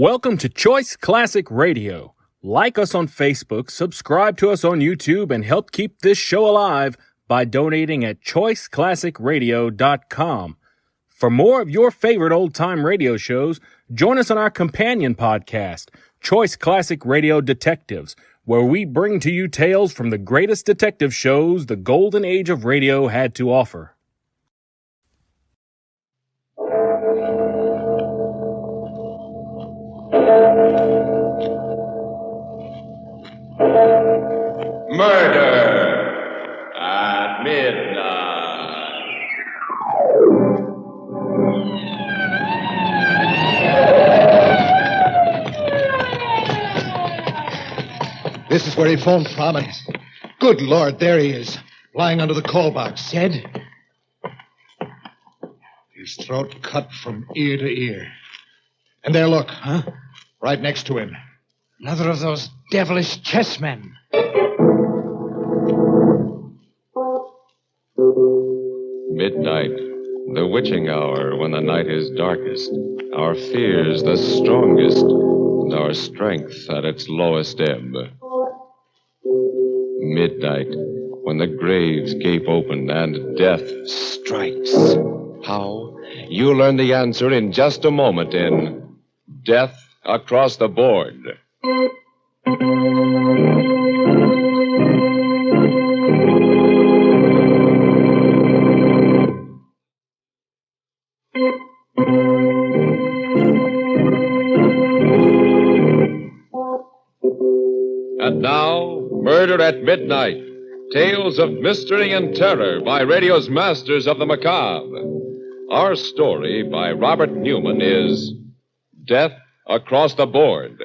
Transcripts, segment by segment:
Welcome to Choice Classic Radio. Like us on Facebook, subscribe to us on YouTube, and help keep this show alive by donating at choiceclassicradio.com. For more of your favorite old-time radio shows, join us on our companion podcast, Choice Classic Radio Detectives, where we bring to you tales from the greatest detective shows the golden age of radio had to offer. Murder at midnight. This is where he phoned from, and good Lord, there he is, lying under the call box. Dead? His throat cut from ear to ear. And there, look. Huh? Right next to him. Another of those devilish chessmen. Midnight, the witching hour when the night is darkest, our fears the strongest, and our strength at its lowest ebb. Midnight, when the graves gape open and death strikes. How? You'll learn the answer in just a moment in Death Across the Board. And now, Murder at Midnight, tales of mystery and terror by radio's masters of the macabre. Our story by Robert Newman is Death Across the Board.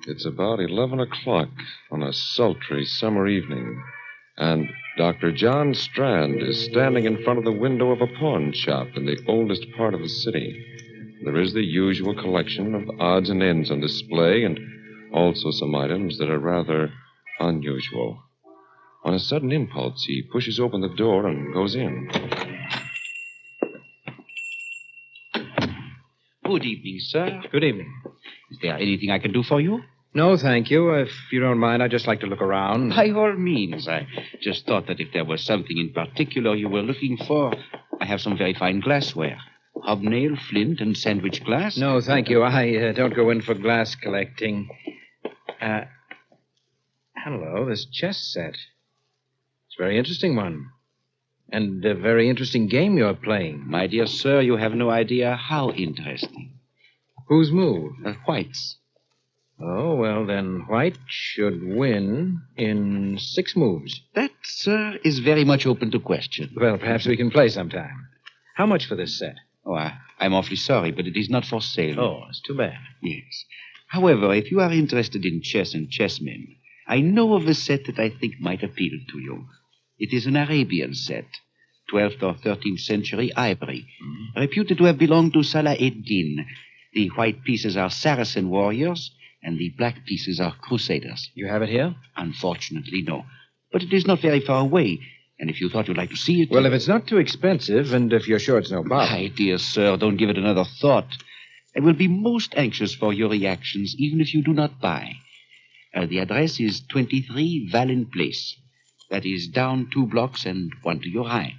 It's about 11 o'clock on a sultry summer evening, and Dr. John Strand is standing in front of the window of a pawn shop in the oldest part of the city. There is the usual collection of odds and ends on display, and also some items that are rather unusual. On a sudden impulse, he pushes open the door and goes in. Good evening, sir. Good evening. Is there anything I can do for you? No, thank you. If you don't mind, I'd just like to look around. By all means. I just thought that if there was something in particular you were looking for, I have some very fine glassware. Hobnail, flint, and sandwich glass. No, thank you. I don't go in for glass collecting. Hello, this chess set. It's a very interesting one. And a very interesting game you're playing. My dear sir, you have no idea how interesting. Whose move? White's. Oh, well, then White should win in 6 moves. That, sir, is very much open to question. Well, perhaps we can play sometime. How much for this set? Oh, I'm awfully sorry, but it is not for sale. Oh, it's too bad. Yes. However, if you are interested in chess and chessmen, I know of a set that I think might appeal to you. It is an Arabian set, 12th or 13th century ivory, reputed to have belonged to Salah ad-Din. The white pieces are Saracen warriors, and the black pieces are crusaders. You have it here? Unfortunately, no. But it is not very far away, and if you thought you'd like to see it... Well, if it's not too expensive, and if you're sure it's no bother... My dear sir, don't give it another thought. I will be most anxious for your reactions, even if you do not buy. The address is 23 Valen Place. That is down 2 blocks and 1 to your right.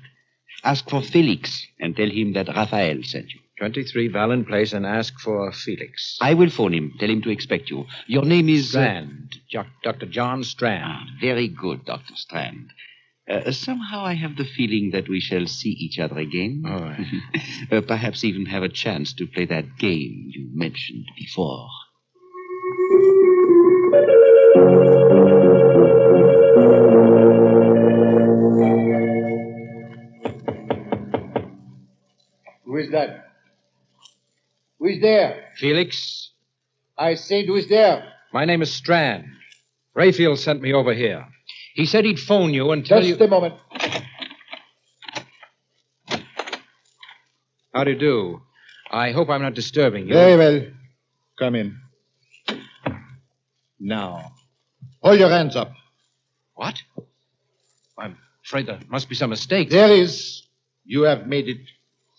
Ask for Felix and tell him that Raphael sent you. 23 Valen Place, and ask for Felix. I will phone him. Tell him to expect you. Your name is... Strand. Dr. John Strand. Very good, Dr. Strand. Somehow I have the feeling that we shall see each other again. All right. Perhaps even have a chance to play that game you mentioned before. Who is that? Who is there? Felix? I said, who is there? My name is Strand. Rayfield sent me over here. He said he'd phone you and tell you... Just a moment. How do you do? I hope I'm not disturbing you. Very well. Come in. Now, hold your hands up. What? I'm afraid there must be some mistake. There is. You have made it,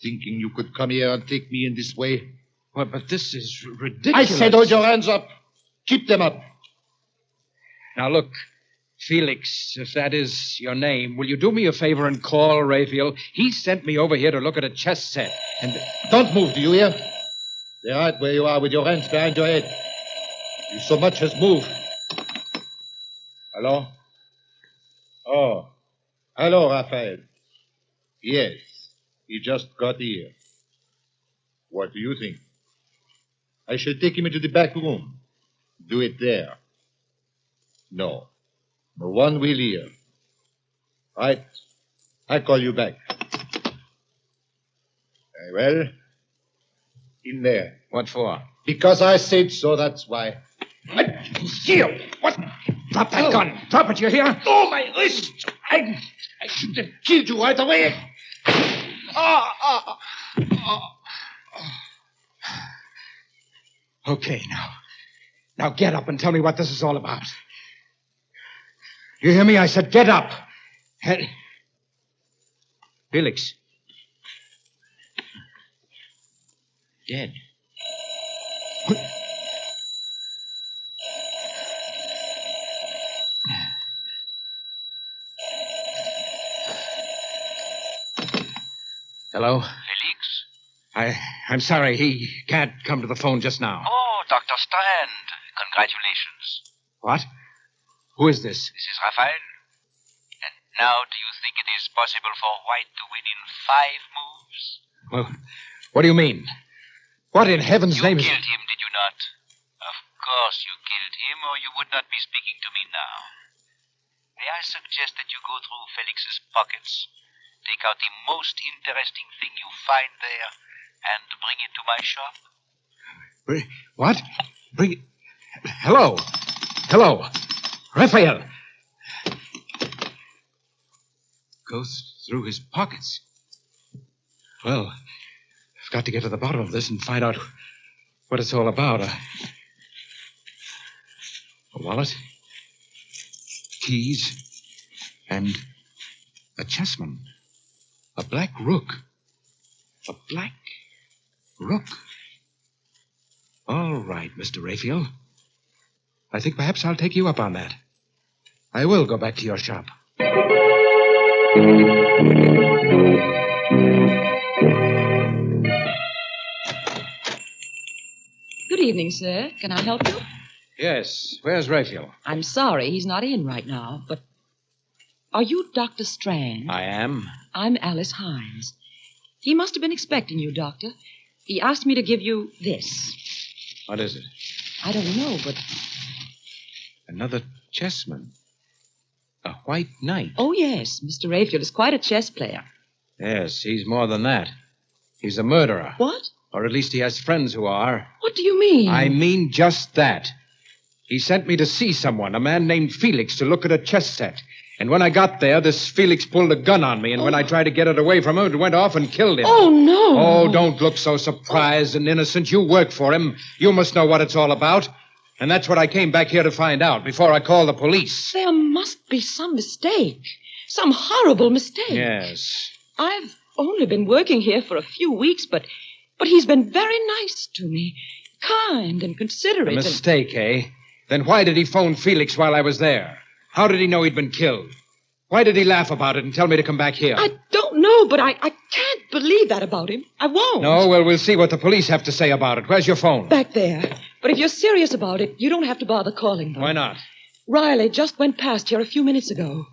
thinking you could come here and take me in this way. Well, but this is I ridiculous. said hold your hands up. Keep them up. Now, look, Felix, if that is your name, will you do me a favor and call Raphael? He sent me over here to look at a chess set. And Don't move, do you hear? Stay right where you are with your hands behind your head. You so much as move. Hello? Oh. Hello, Raphael. Yes. He just got here. What do you think? I shall take him into the back room. Do it there. No. No one will hear. Right. I'll call you back. Very well. In there. what for? Because I said so, that's why. Here! What? Drop that gun. Drop it, you hear? Oh, my wrist! I should have killed you right away. Okay, now. Now get up and tell me what this is all about. You hear me? I said get up. Felix. Dead. Hello? Felix? I'm sorry, he can't come to the phone just now. Oh, Dr. Strand. Congratulations. What? Who is this? This is Raphael. And now do you think it is possible for White to win in 5 moves? Well, what do you mean? What in heaven's You name is... killed him, did you not? Of course you killed him, or you would not be speaking to me now. May I suggest that you go through Felix's pockets, take out the most interesting thing you find there, and bring it to my shop? What? Bring it... Hello? Hello? Raphael! Goes through his pockets. Well, I've got to get to the bottom of this and find out what it's all about. A wallet, keys, and a chessman. A black rook. A black rook. All right, Mr. Raphael. I think perhaps I'll take you up on that. I will go back to your shop. Good evening, sir. Can I help you? Yes. Where's Raphael? I'm sorry, he's not in right now, but... Are you Dr. Strand? I am. I'm Alice Hines. He must have been expecting you, Doctor. He asked me to give you this. What is it? I don't know, but... Another chessman. A white knight. Oh, yes, Mr. Raphael is quite a chess player. Yes, he's more than that. He's a murderer. What? Or at least he has friends who are. What do you mean? I mean just that. He sent me to see someone, a man named Felix, to look at a chess set. And when I got there, this Felix pulled a gun on me, and when I tried to get it away from him, it went off and killed him. Oh, no. Oh, don't look so surprised and innocent. You work for him. You must know what it's all about. And that's what I came back here to find out before I called the police. There must be some mistake. Some horrible mistake. Yes. I've only been working here for a few weeks, but he's been very nice to me. Kind and considerate. A mistake, eh? Then why did he phone Felix while I was there? How did he know he'd been killed? Why did he laugh about it and tell me to come back here? I don't know, but I can't believe that about him. I won't. No, well, we'll see what the police have to say about it. Where's your phone? Back there. But if you're serious about it, you don't have to bother calling them. Why not? Riley just went past here a few minutes ago.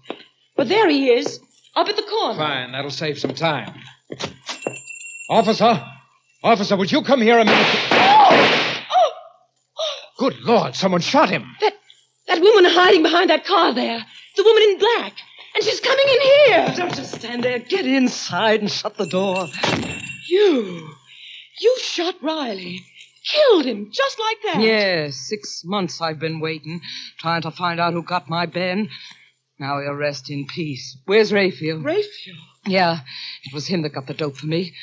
But there he is, up at the corner. Fine, that'll save some time. Officer! Officer, would you come here a minute? Oh! Good Lord, someone shot him. That woman hiding behind that car there. The woman in black. And she's coming in here. Don't just stand there. Get inside and shut the door. You shot Riley. Killed him just like that. Yes, 6 months I've been waiting, trying to find out who got my Ben. Now he'll rest in peace. Where's Raphael? Raphael? Yeah, it was him that got the dope for me.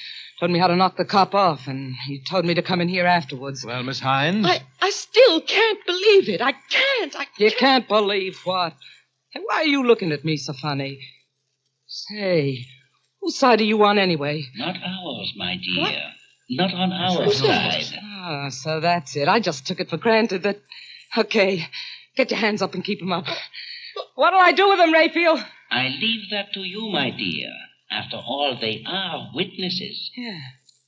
Told me how to knock the cop off, and he told me to come in here afterwards. Well, Miss Hines? I still can't believe it. I can't. You can't believe what? Hey, why are you looking at me so funny? Say, whose side are you on anyway? Not ours, my dear. What? Not on our Who's that? side. Ah, so that's it. I just took it for granted that... Okay, get your hands up and keep them up. What'll I do with them, Raphael? I leave that to you, my dear. After all, they are witnesses.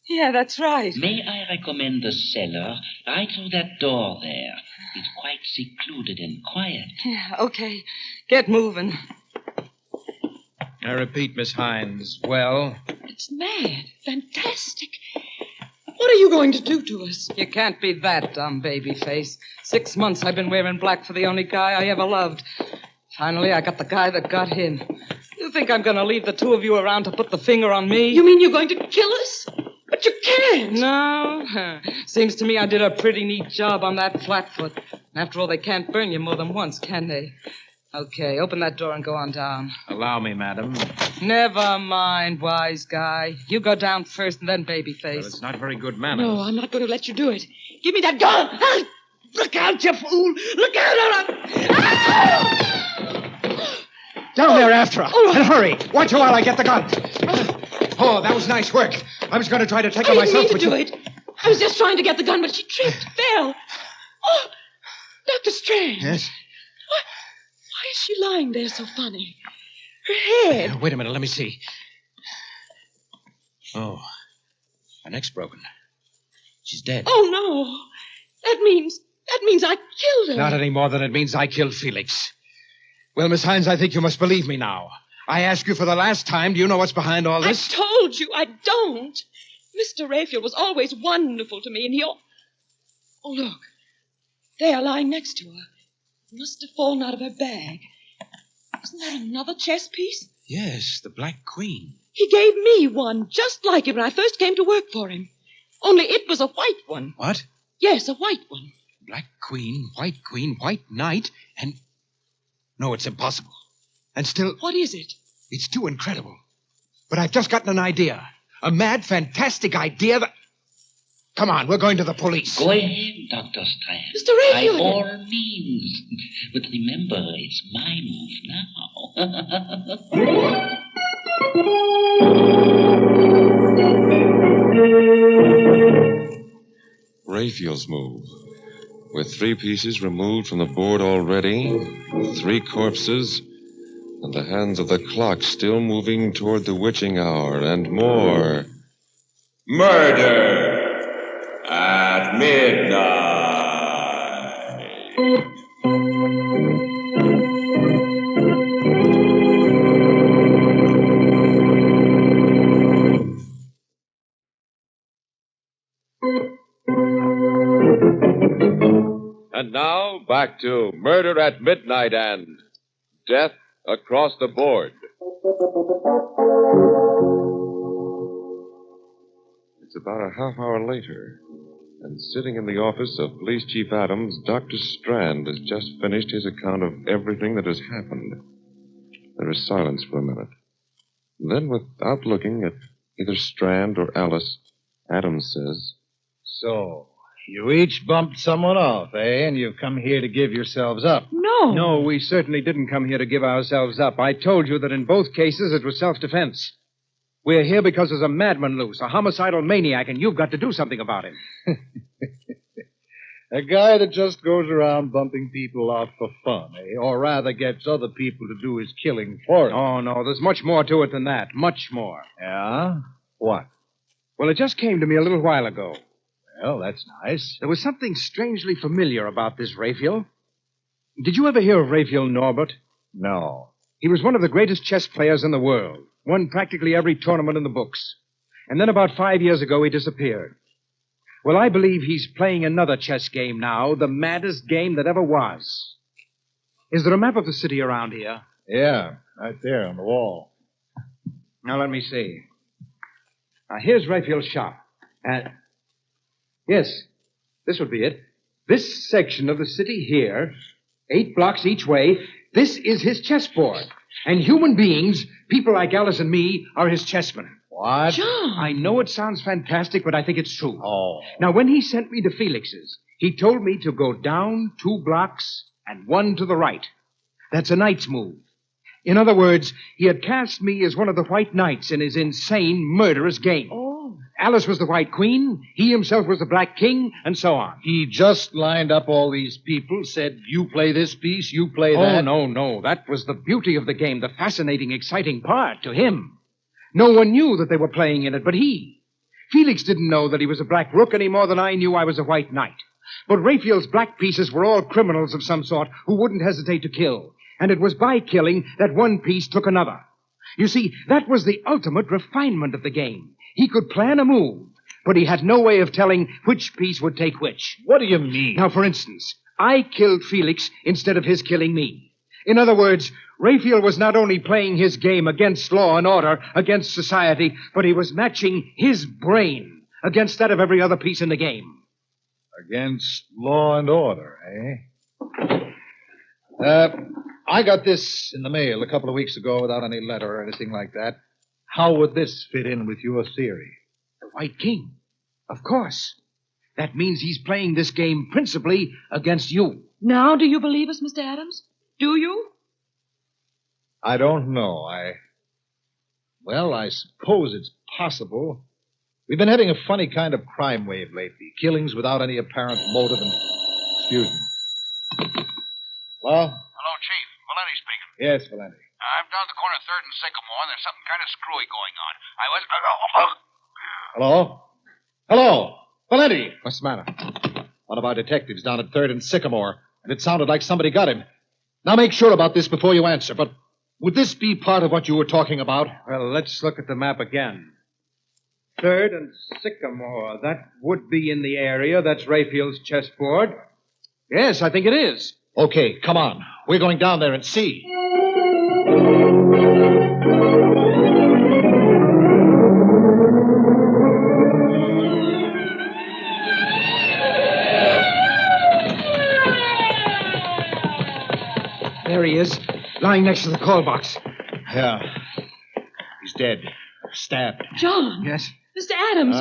Yeah, that's right. May I recommend the cellar right through that door there? It's quite secluded and quiet. Yeah, okay. Get moving. I repeat, Miss Hines. Well, It's mad. Fantastic. What are you going to do to us? You can't be that dumb, babyface. 6 months I've been wearing black for the only guy I ever loved. Finally, I got the guy that got him. You think I'm going to leave the two of you around to put the finger on me? You mean you're going to kill us? But you can't. No. Seems to me I did a pretty neat job on that flatfoot. After all, they can't burn you more than once, can they? Okay, open that door and go on down. allow me, madam. Never mind, wise guy. You go down first and then Well, babyface. it's not very good manners. No, I'm not going to let you do it. Give me that gun. Ah! Look out, you fool. Look out. Down there after her. Oh. And hurry. Watch her while I get the gun. Oh, that was nice work. I was going to try to take her I didn't myself, mean to but do you... it. I was just trying to get the gun, but she tripped, fell. Oh, Dr. Strand. Yes? Why is she lying there so funny? Her head. Wait a minute, let me see. Oh, her neck's broken. She's dead. Oh, no. That means I killed her. Not any more than it means I killed Felix. Well, Miss Hines, I think you must believe me now. I ask you for the last time, do you know what's behind all this? I told you I don't. Mr. Raphael was always wonderful to me, and he... Oh, look. There, lying next to her. Must have fallen out of her bag. Isn't that another chess piece? Yes, the Black Queen. He gave me one just like it when I first came to work for him. Only it was a white one. What? Yes, a white one. Black Queen, White Knight, and... No, it's impossible. And still, What is it? it's too incredible. But I've just gotten an idea. A mad, fantastic idea that... Come on, we're going to the police. Go ahead, Dr. Strand. Mr. Raphael. By all means. But remember, it's my move now. Raphael's move. With 3 pieces removed from the board already, 3 corpses, and the hands of the clock still moving toward the witching hour, and more. Murder at midnight. And now, back to Murder at Midnight and Death Across the Board. It's about a half hour later, and sitting in the office of Police Chief Adams, Dr. Strand has just finished his account of everything that has happened. There is silence for a minute. Then, without looking at either Strand or Alice, Adams says, So, you each bumped someone off, eh? And you've come here to give yourselves up. No. No, we certainly didn't come here to give ourselves up. I told you that in both cases it was self-defense. We're here because there's a madman loose, a homicidal maniac, and you've got to do something about him. A guy that just goes around bumping people off for fun, eh? Or rather gets other people to do his killing for him. Oh, no, there's much more to it than that. Much more. Yeah? What? Well, it just came to me a little while ago. Well, that's nice. There was something strangely familiar about this Raphael. Did you ever hear of Raphael Norbert? No. He was one of the greatest chess players in the world. Won practically every tournament in the books. And then about 5 years ago, he disappeared. Well, I believe he's playing another chess game now, the maddest game that ever was. Is there a map of the city around here? Yeah, right there on the wall. Now, let me see. Now, here's Raphael's shop. Yes, this would be it. This section of the city here, 8 blocks each way, this is his chessboard. And human beings, people like Alice and me, are his chessmen. What? John. I know it sounds fantastic, but I think it's true. Oh. Now, when he sent me to Felix's, he told me to go down 2 blocks and 1 to the right. That's a knight's move. In other words, he had cast me as one of the white knights in his insane, murderous game. Oh. Alice was the white queen, he himself was the black king, and so on. He just lined up all these people, said, you play this piece, you play that. Oh, no. That was the beauty of the game, the fascinating, exciting part to him. No one knew that they were playing in it but he. Felix didn't know that he was a black rook any more than I knew I was a white knight. But Raphael's black pieces were all criminals of some sort who wouldn't hesitate to kill. And it was by killing that one piece took another. You see, that was the ultimate refinement of the game. He could plan a move, but he had no way of telling which piece would take which. What do you mean? Now, for instance, I killed Felix instead of his killing me. In other words, Raphael was not only playing his game against law and order, against society, but he was matching his brain against that of every other piece in the game. Against law and order, eh? I got this in the mail a couple of weeks ago without any letter or anything like that. How would this fit in with your theory? The White King. Of course. That means he's playing this game principally against you. Now do you believe us, Mr. Adams? Do you? I don't know. I suppose it's possible. We've been having a funny kind of crime wave lately. Killings without any apparent motive and... Excuse me. Hello? Hello, Chief. Valenti speaking. Yes, Valenti. I'm down the corner of 3rd and Sycamore, and there's something kind of screwy going on. I was... Hello? Hello? Valenti! What's the matter? One of our detectives down at 3rd and Sycamore, and it sounded like somebody got him. Now make sure about this before you answer, but would this be part of what you were talking about? Well, let's look at the map again. 3rd and Sycamore. That would be in the area. That's Raphael's chessboard. Yes, I think it is. Okay, come on. We're going down there and see. There he is, lying next to the call box. Yeah. He's dead. Stabbed. John. Yes? Mr. Adams.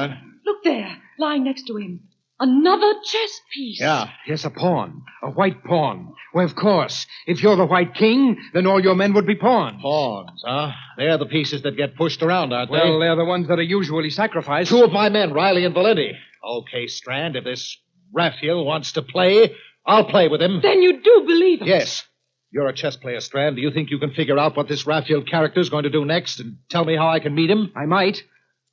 Look there, lying next to him. Another chess piece. Yeah. Yes, a pawn. A white pawn. Well, of course. If you're the White King, then all your men would be pawns. Pawns, huh? They're the pieces that get pushed around, aren't they? Well, they're the ones that are usually sacrificed. 2 of my men, Riley and Valenti. Okay, Strand, if this Raphael wants to play, I'll play with him. Then you do believe us? Yes. You're a chess player, Strand. Do you think you can figure out what this Raphael character is going to do next and tell me how I can meet him? I might.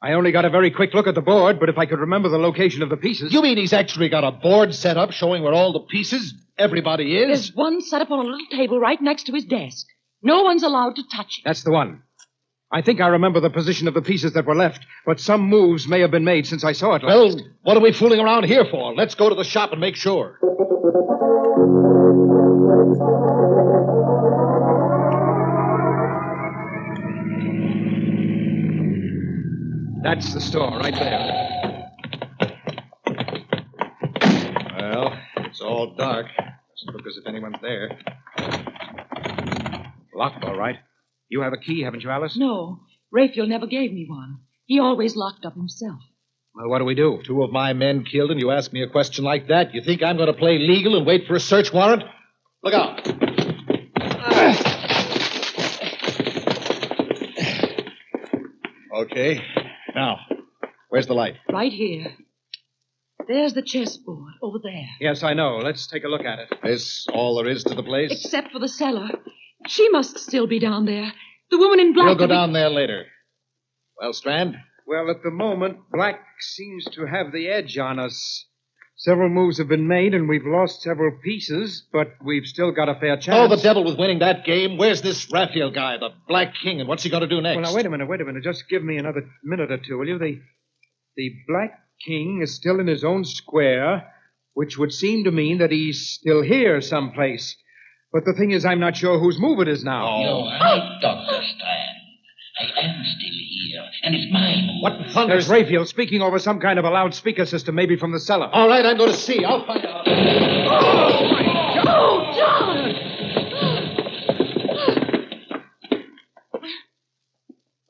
I only got a very quick look at the board, but if I could remember the location of the pieces... You mean he's actually got a board set up showing where all the pieces, everybody is? There's one set up on a little table right next to his desk. No one's allowed to touch it. That's the one. I think I remember the position of the pieces that were left, but some moves may have been made since I saw it last. Well, what are we fooling around here for? Let's go to the shop and make sure. That's the store right there. Well, it's all dark. Doesn't look as if anyone's there. Locked, all right. You have a key, haven't you, Alice? No, Raphael never gave me one. He always locked up himself. Well, what do we do? 2 of my men killed, and you ask me a question like that? You think I'm going to play legal and wait for a search warrant? Look out. Okay. Now, where's the light? Right here. There's the chessboard over there. Yes, I know. Let's take a look at it. This all there is to the place? Except for the cellar. She must still be down there. The woman in black... We'll go down there later. Well, Strand? Well, at the moment, Black seems to have the edge on us. Several moves have been made, and we've lost several pieces, but we've still got a fair chance. Oh, the devil with winning that game. Where's this Raphael guy, the Black King, and what's he going to do next? Well, now, wait a minute. Just give me another minute or two, will you? The Black King is still in his own square, which would seem to mean that he's still here someplace. But the thing is, I'm not sure whose move it is now. You're right, Dr. Strand. I am still here, and it's my move. What in thunder? There's Raphael speaking over some kind of a loudspeaker system, maybe from the cellar. All right, I'm going to see. I'll find out. Oh, my God! Oh, John!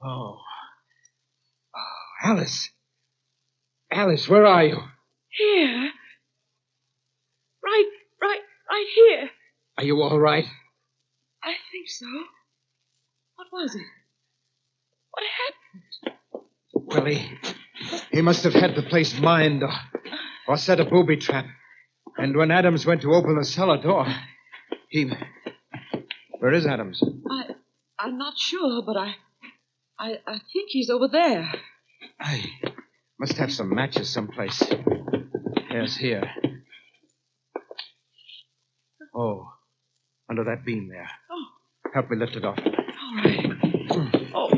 Oh, Alice. Alice, where are you? Here. Right here. Are you all right? I think so. What was it? What happened? Well, he must have had the place mined or set a booby trap. And when Adams went to open the cellar door, Where is Adams? I'm not sure, but I think he's over there. I must have some matches someplace. Yes, here. Oh, under that beam there. Oh. Help me lift it off. All right. Oh.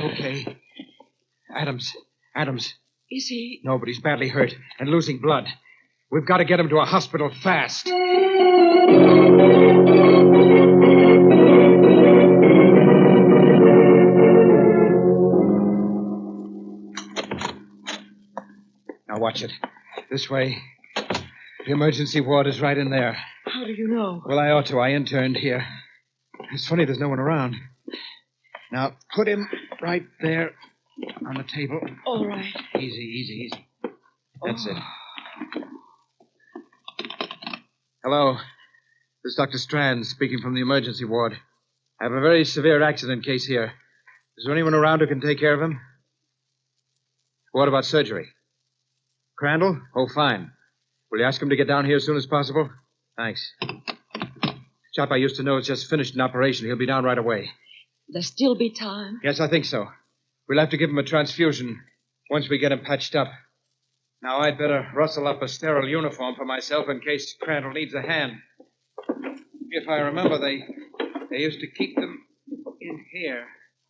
Okay. Adams. Is he? No, but he's badly hurt and losing blood. We've got to get him to a hospital fast. Now watch it. This way. The emergency ward is right in there. How do you know? Well, I ought to. I interned here. It's funny there's no one around. Now, put him right there on the table. All right. Easy. That's it. Hello. This is Dr. Strand speaking from the emergency ward. I have a very severe accident case here. Is there anyone around who can take care of him? What about surgery? Crandall? Oh, fine. Will you ask him to get down here as soon as possible? Thanks. Chap I used to know has just finished an operation. He'll be down right away. There'll still be time. Yes, I think so. We'll have to give him a transfusion once we get him patched up. Now, I'd better rustle up a sterile uniform for myself in case Crandall needs a hand. If I remember, they used to keep them in here.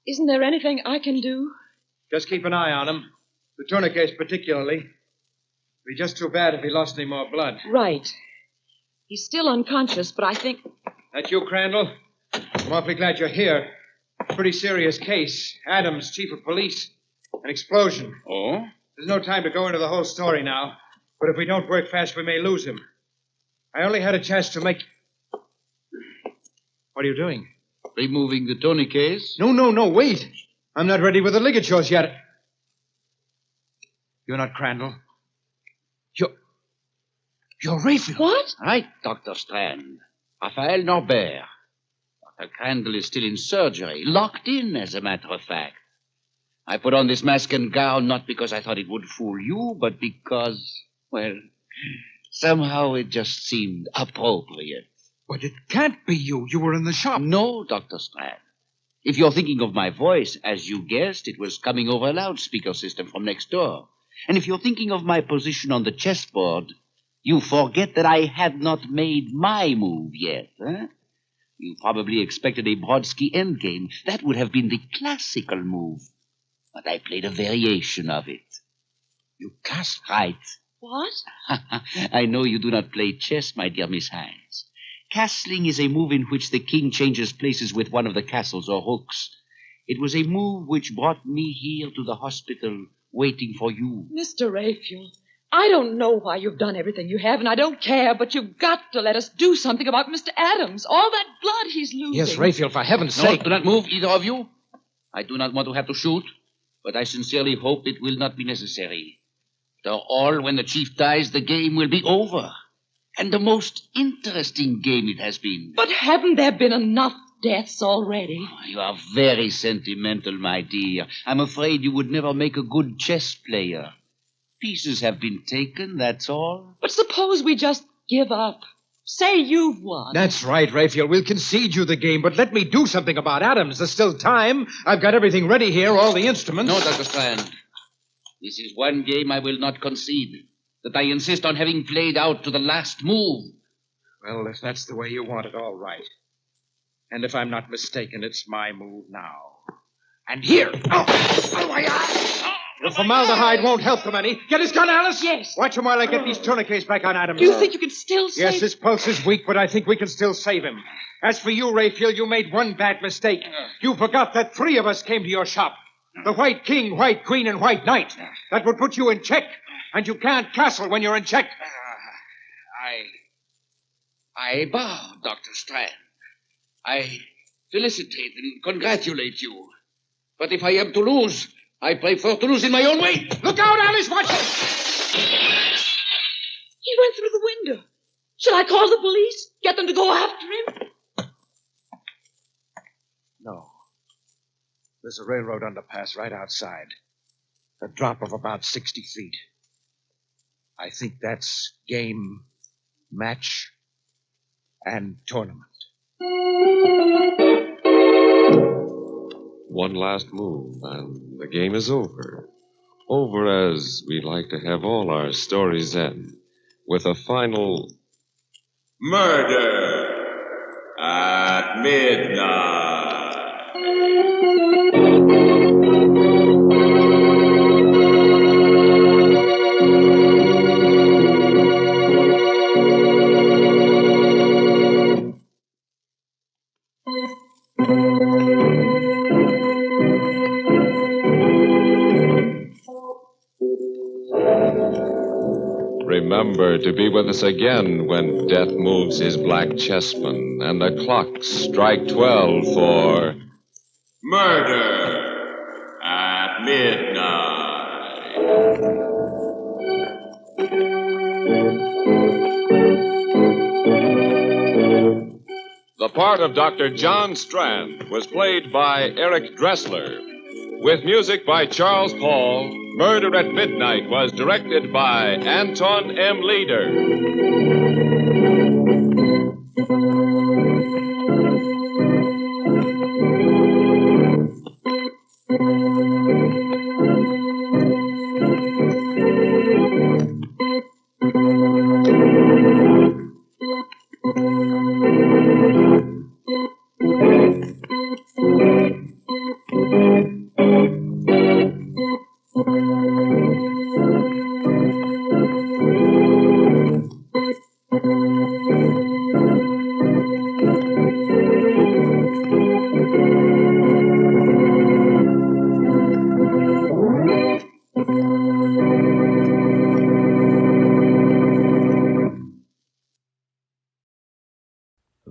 Isn't there anything I can do? Just keep an eye on him. The tourniquet particularly. It'd be just too bad if he lost any more blood. Right. He's still unconscious, but I think... That you, Crandall? I'm awfully glad you're here. Pretty serious case. Adams, chief of police. An explosion. Oh? There's no time to go into the whole story now. But if we don't work fast, we may lose him. I only had a chance to make... What are you doing? Removing the tourniquets? No, wait. I'm not ready with the ligatures yet. You're not Crandall. You're Raphael. What? Right, Dr. Strand. Raphael Norbert. Dr. Crandall is still in surgery. Locked in, as a matter of fact. I put on this mask and gown not because I thought it would fool you, but because, well, somehow it just seemed appropriate. But it can't be you. You were in the shop. No, Dr. Strand. If you're thinking of my voice, as you guessed, it was coming over a loudspeaker system from next door. And if you're thinking of my position on the chessboard, you forget that I had not made my move yet, huh? You probably expected a Brodsky endgame. That would have been the classical move. But I played a variation of it. You cast? Right. What? I know you do not play chess, my dear Miss Hines. Castling is a move in which the king changes places with one of the castles or rooks. It was a move which brought me here to the hospital, waiting for you. Mr. Raphael, I don't know why you've done everything you have, and I don't care, but you've got to let us do something about Mr. Adams. All that blood he's losing. Yes, Raphael, for heaven's No, sake. do not move, either of you. I do not want to have to shoot, but I sincerely hope it will not be necessary. After all, when the chief dies, the game will be over. And the most interesting game it has been. But haven't there been enough deaths already? Oh, you are very sentimental, my dear. I'm afraid you would never make a good chess player. Pieces have been taken, that's all. But suppose we just give up. Say you've won. That's right, Raphael. We'll concede you the game, but let me do something about Adams. There's still time. I've got everything ready here, all the instruments. No, Dr. Strand. This is one game I will not concede. That I insist on having played out to the last move. Well, if that's the way you want it, all right. And if I'm not mistaken, it's my move now. And here. The formaldehyde won't help them any. Get his gun, Alice? Yes. Watch him while I get these tourniquets back on Adams. Do you think you can still save... Yes, his pulse is weak, but I think we can still save him. As for you, Raphael, you made one bad mistake. You forgot that 3 of us came to your shop. The White King, White Queen, and White Knight. That would put you in check. And you can't castle when you're in check. I bow, Dr. Strand. I felicitate and congratulate you. But if I am to lose, I prefer to lose in my own way. Look out, Alice! Watch it! He went through the window. Shall I call the police? Get them to go after him? No. There's a railroad underpass right outside. A drop of about 60 feet. I think that's game, match, and tournament. One last move, and the game is over. Over as we like to have all our stories end, with a final Murder at midnight. Remember to be with us again when death moves his black chessmen and the clocks strike 12 for Murder at midnight. The part of Dr. John Strand was played by Eric Dressler. With music by Charles Paul, Murder at Midnight was directed by Anton M. Leader.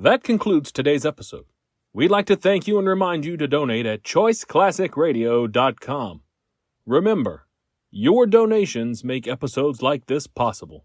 That concludes today's episode. We'd like to thank you and remind you to donate at choiceclassicradio.com. Remember, your donations make episodes like this possible.